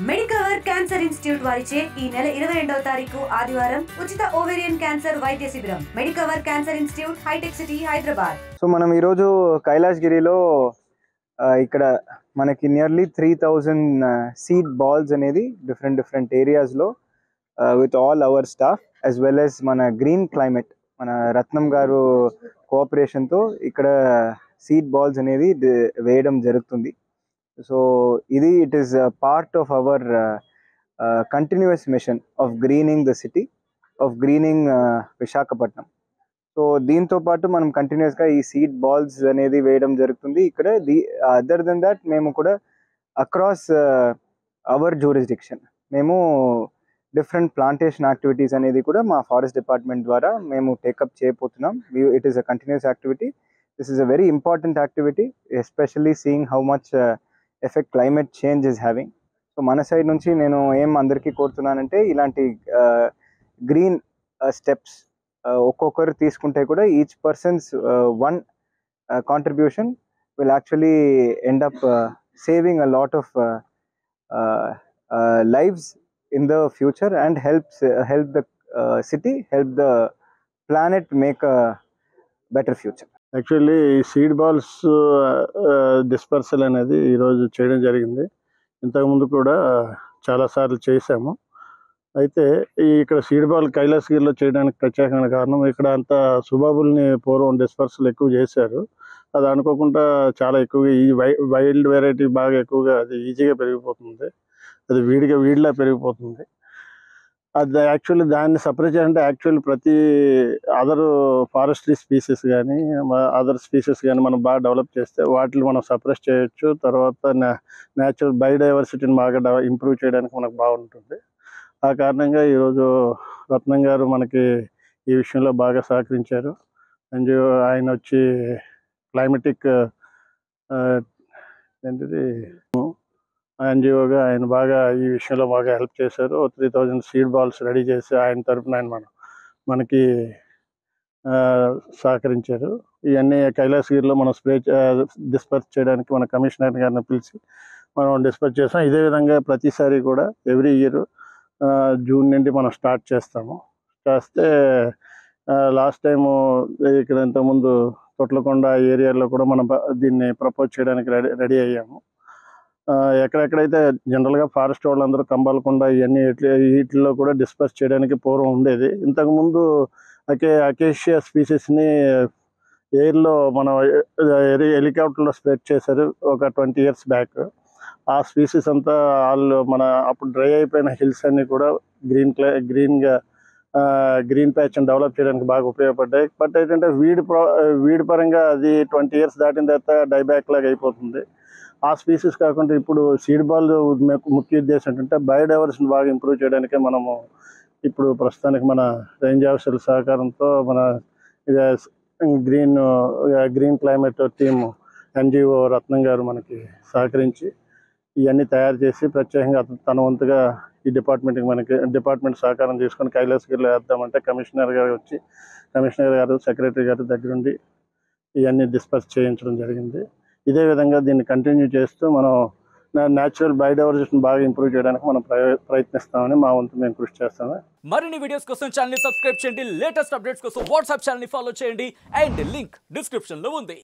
Medicover cancer institute వారిచే ఈ నెల 22వ తారీఖు ఆదివారం ఉచిత ఓవేరియన్ క్యాన్సర్ వైద్య శిబిరం. Medicover cancer institute, Hitech City, Hyderabad. So మనం ఈ రోజు కైలాసగిరిలో ఇక్కడ మనకి నియర్లీ 3000 సీడ్ బాల్స్ అనేది డిఫరెంట్ ఏరియాస్ లో with all our staff as well as మన గ్రీన్ క్లైమేట్ మన రత్నం గారు కోఆపరేషన్ తో ఇక్కడ సీడ్ బాల్స్ అనేది వేయడం జరుగుతుంది. సో ఇది it is part of our continuous machine of greening the city, of greening Visakhapatnam. So దీంతో పాటు మనం కంటిన్యూస్గా ఈ సీడ్ బాల్స్ అనేది వేయడం జరుగుతుంది ఇక్కడ. అదర్ దెన్ దాట్ మేము కూడా అక్రాస్ అవర్ జ్యూరిస్డిక్షన్ మేము డిఫరెంట్ ప్లాంటేషన్ యాక్టివిటీస్ అనేది కూడా మా ఫారెస్ట్ డిపార్ట్మెంట్ ద్వారా మేము టేకప్ చేయబోతున్నాం. It is a continuous activity. This is a very important activity, especially seeing how much effect climate change is having. So మన సైడ్ నుంచి నేను ఏం అందరికీ కోరుతున్నానంటే ఇలాంటి గ్రీన్ స్టెప్స్ ఒక్కొక్కరు తీసుకుంటే కూడా each persons one contribution will actually end up saving a lot of lives in the future and help the city, help the planet make a better future. Actually ఈ seed balls dispersal అనేది ఈరోజు చేయడం జరిగింది. ఇంతకుముందు కూడా చాలాసార్లు చేసాము. అయితే ఇక్కడ సీడ్ బాల్ కైలాసగిరిలో చేయడానికి ప్రత్యేకమైన కారణం ఇక్కడ అంతా సుబాబుల్ని పూర్వం డిస్పర్సల్ ఎక్కువ చేశారు. అది అనుకోకుండా చాలా ఎక్కువగా ఈ వైల్డ్ వెరైటీ బాగా ఎక్కువగా అది ఈజీగా పెరిగిపోతుంది, అది వీడిలా పెరిగిపోతుంది. అది యాక్చువల్లీ దాన్ని సపరేట్ చేయాలంటే యాక్చువల్లీ ప్రతి అదర్ ఫారెస్ట్రీ స్పీసెస్ కానీ అదర్ స్పీసెస్ కానీ మనం బాగా డెవలప్ చేస్తే వాటిని మనం సపరేట్ చేయొచ్చు. తర్వాత న్యాచురల్ బయోడైవర్సిటీని బాగా ఇంప్రూవ్ చేయడానికి మనకు బాగుంటుంది. ఆ కారణంగా ఈరోజు రత్నం గారు మనకి ఈ విషయంలో బాగా సహకరించారు. అండ్ ఆయన వచ్చి క్లైమేటిక్ ఏంటిది ఎన్జిఓగా ఆయన బాగా ఈ విషయంలో బాగా హెల్ప్ చేశారు. 3000 సీడ్ బాల్స్ రెడీ చేసి ఆయన తరఫున ఆయన మనకి సహకరించారు. ఇవన్నీ కైలాసగిరిలో మనం డిస్పర్స్ చేయడానికి మన కమిషనర్ గారిని పిలిచి మనం డిస్పర్స్ చేస్తాం. ఇదే విధంగా ప్రతిసారి కూడా ఎవ్రీ ఇయర్ జూన్ నుండి మనం స్టార్ట్ చేస్తే లాస్ట్ టైము ఇక్కడ ఇంతకుముందు తొట్లకొండ ఏరియాలో కూడా మనం దీన్ని ప్రపోజ్ చేయడానికి రెడీ అయ్యాము. ఎక్కడెక్కడైతే జనరల్గా ఫారెస్ట్ వాళ్ళందరూ కంబాలకొండ ఇవన్నీ వీటిల్లో కూడా డిస్పర్స్ చేయడానికి పూర్వం ఉండేది. ఇంతకుముందు అకేషియా స్పీసీస్ని ఎయిర్లో మనం హెలికాప్టర్లో స్ప్రెడ్ చేశారు ఒక 20 years బ్యాక్. ఆ స్పీసీస్ అంతా వాళ్ళు మన అప్పుడు డ్రై అయిపోయిన హిల్స్ అన్నీ కూడా గ్రీన్ ప్యాచ్ని డెవలప్ చేయడానికి బాగా ఉపయోగపడ్డాయి. బట్ ఏంటంటే వీడి పరంగా అది 20 years దాటిన తర్వాత డైబ్యాక్ లాగా అయిపోతుంది. ఆ స్పీసీస్ కాకుండా ఇప్పుడు సీడ్ బాల్ ముఖ్య ఉద్దేశం ఏంటంటే బయోడైవర్సిటీని బాగా ఇంప్రూవ్ చేయడానికే మనము ఇప్పుడు ప్రస్తుతానికి మన రేంజ్ ఆఫీసర్ల సహకారంతో మన గ్రీన్ క్లైమేట్ టీమ్ ఎన్జిఓ రత్నం గారు మనకి సహకరించి ఇవన్నీ తయారు చేసి ప్రత్యేకంగా తన వంతుగా ఈ డిపార్ట్మెంట్ సహకారం తీసుకొని కైలాసగిరిలో వేద్దామంటే కమిషనర్ గారు సెక్రటరీ గారు దగ్గరుండి ఇవన్నీ డిస్పర్స్ చేయించడం జరిగింది. ఇదే విధంగా దీన్ని కంటిన్యూ చేస్తూ మనం న్యాచురల్ బయోడైవర్సిటీని బాగా ఇంప్రూవ్ చేయడానికి మనం ప్రయత్నిస్తామని మా వంతు మేము కృషి చేస్తాము. మరిన్ని వీడియోస్ కోసం ఛానల్ ని సబ్స్క్రైబ్ చేయండి, లేటెస్ట్ అప్డేట్స్ కోసం వాట్సాప్ ఛానల్ ని ఫాలో చేయండి అండ్ లింక్ డిస్క్రిప్షన్ లో ఉంది.